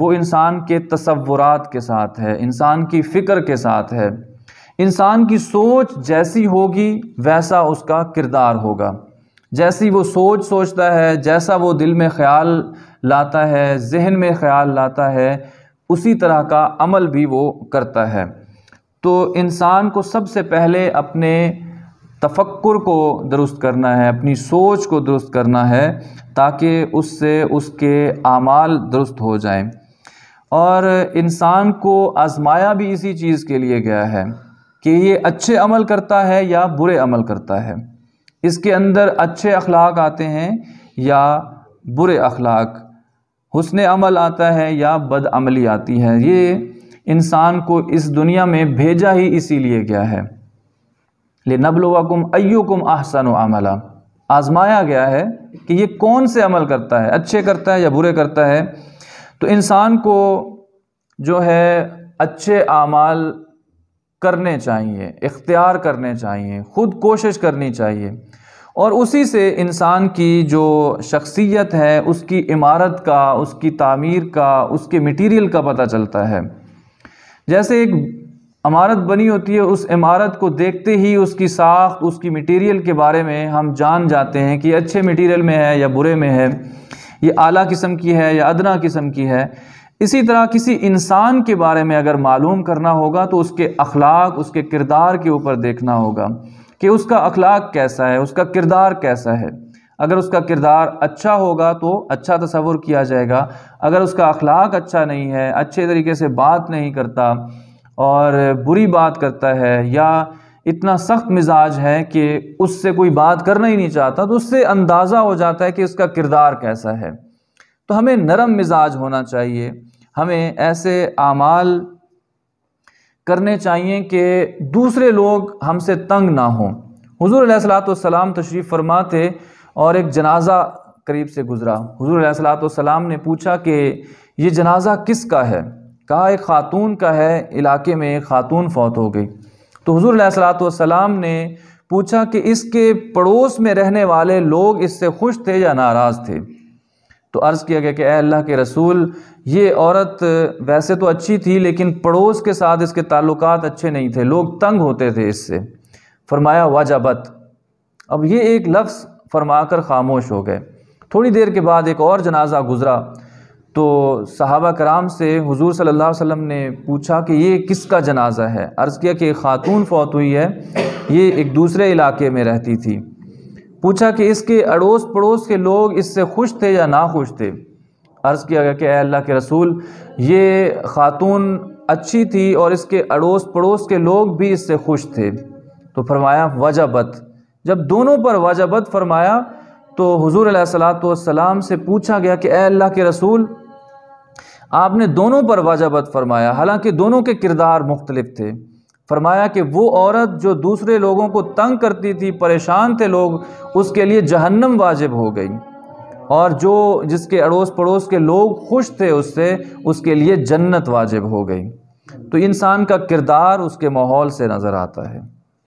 وہ انسان کے تصورات کے ساتھ ہے، انسان کی فکر کے ساتھ ہے۔ انسان کی سوچ جیسی ہوگی ویسا اس کا کردار ہوگا۔ جیسی وہ سوچ سوچتا ہے، جیسا وہ دل میں خیال لاتا ہے، ذہن میں خیال لاتا ہے، اسی طرح کا عمل بھی وہ کرتا ہے۔ تو انسان کو سب سے پہلے اپنے تفکر کو درست کرنا ہے، اپنی سوچ کو درست کرنا ہے، تاکہ اس سے اس کے اعمال درست ہو جائیں۔ اور انسان کو آزمایا بھی اسی چیز کے لیے گیا ہے کہ یہ اچھے عمل کرتا ہے یا برے عمل کرتا ہے، اس کے اندر اچھے اخلاق آتے ہیں یا برے اخلاق، حسن عمل آتا ہے یا بد عملی آتی ہے۔ یہ انسان کو اس دنیا میں بھیجا ہی اسی لیے گیا ہے، لِنَبْلُوَكُمْ أَيُّكُمْ أَحْسَنُ عَمَلًا، آزمایا گیا ہے کہ یہ کون سے عمل کرتا ہے، اچھے کرتا ہے یا برے کرتا ہے۔ تو انسان کو جو ہے اچھے اعمال کرنے چاہیے، اختیار کرنے چاہیے، خود کوشش کرنی چاہیے، اور اسی سے انسان کی جو شخصیت ہے اس کی عمارت کا، اس کی تعمیر کا، اس کے میٹیریل کا پتہ چلتا ہے۔ جیسے ایک عمارت بنی ہوتی ہے، اس عمارت کو دیکھتے ہی اس کی ساخت، اس کی میٹیریل کے بارے میں ہم جان جاتے ہیں کہ یہ اچھے میٹیریل میں ہے یا برے میں ہے، یہ اعلیٰ قسم کی ہے یا ادنا قسم کی ہے۔ اسی طرح کسی انسان کے بارے میں اگر معلوم کرنا ہوگا تو اس کے اخلاق، اس کے کردار کے اوپر دیکھنا ہوگا کہ اس کا اخلاق کیسا ہے، اس کا کردار کیسا ہے۔ اگر اس کا کردار اچھا ہوگا تو اچھا تصور کیا جائے گا، اگر اس کا اخلاق اچھا نہیں ہے، اچھے طریقے سے بات نہیں کرتا اور بری بات کرتا ہے، یا اتنا سخت مزاج ہے کہ اس سے کوئی بات کرنا ہی نہیں چاہتا، تو اس سے اندازہ ہو جاتا ہے کہ اس کا کردار کیسا ہے۔ تو ہمیں نرم مزاج ہونا چاہیے، ہمیں ایسے اعمال کرنے چاہیے کہ دوسرے لوگ ہم سے تنگ نہ ہوں۔ حضور علیہ الصلوۃ والسلام تشریف فرما تھے اور ایک جنازہ قریب سے گزرا۔ حضور علیہ الصلوۃ والسلام نے پوچھا کہ یہ جنازہ کس کا ہے؟ کہا ایک خاتون کا ہے، علاقے میں ایک خاتون فوت ہو گئی۔ تو حضور علیہ الصلوۃ والسلام نے پوچھا کہ اس کے پڑوس میں رہنے والے لوگ اس سے خوش تھے یا ناراض تھے؟ تو عرض کیا گیا کہ اے اللہ کے رسول، یہ عورت ویسے تو اچھی تھی لیکن پڑوس کے ساتھ اس کے تعلقات اچھے نہیں تھے، لوگ تنگ ہوتے تھے اس سے۔ فرمایا وجبت۔ اب یہ ایک لفظ فرما کر خاموش ہو گئے۔ تھوڑی دیر کے بعد ایک اور جنازہ گزرا تو صحابہ کرام سے حضور صلی اللہ علیہ وسلم نے پوچھا کہ یہ کس کا جنازہ ہے؟ عرض کیا کہ ایک خاتون فوت ہوئی ہے، یہ ایک دوسرے علاقے میں رہتی تھی۔ پوچھا کہ اس کے اڑوس پڑوس کے لوگ اس سے خوش تھے یا ناخوش تھے؟ عرض کیا گیا کہ اے اللہ کے رسول، یہ خاتون اچھی تھی اور اس کے اڑوس پڑوس کے لوگ بھی اس سے خوش تھے۔ تو فرمایا وجبت۔ جب دونوں پر وجبت فرمایا تو حضور علیہ الصلوۃ والسلام سے پوچھا گیا کہ اے اللہ کے رسول، آپ نے دونوں پر وجبت فرمایا، حالانکہ دونوں کے کردار مختلف تھے۔ فرمایا کہ وہ عورت جو دوسرے لوگوں کو تنگ کرتی تھی، پریشان تھے لوگ، اس کے لیے جہنم واجب ہو گئی، اور جس کے اڑوس پڑوس کے لوگ خوش تھے اس سے، اس کے لیے جنت واجب ہو گئی۔ تو انسان کا کردار اس کے ماحول سے نظر آتا ہے۔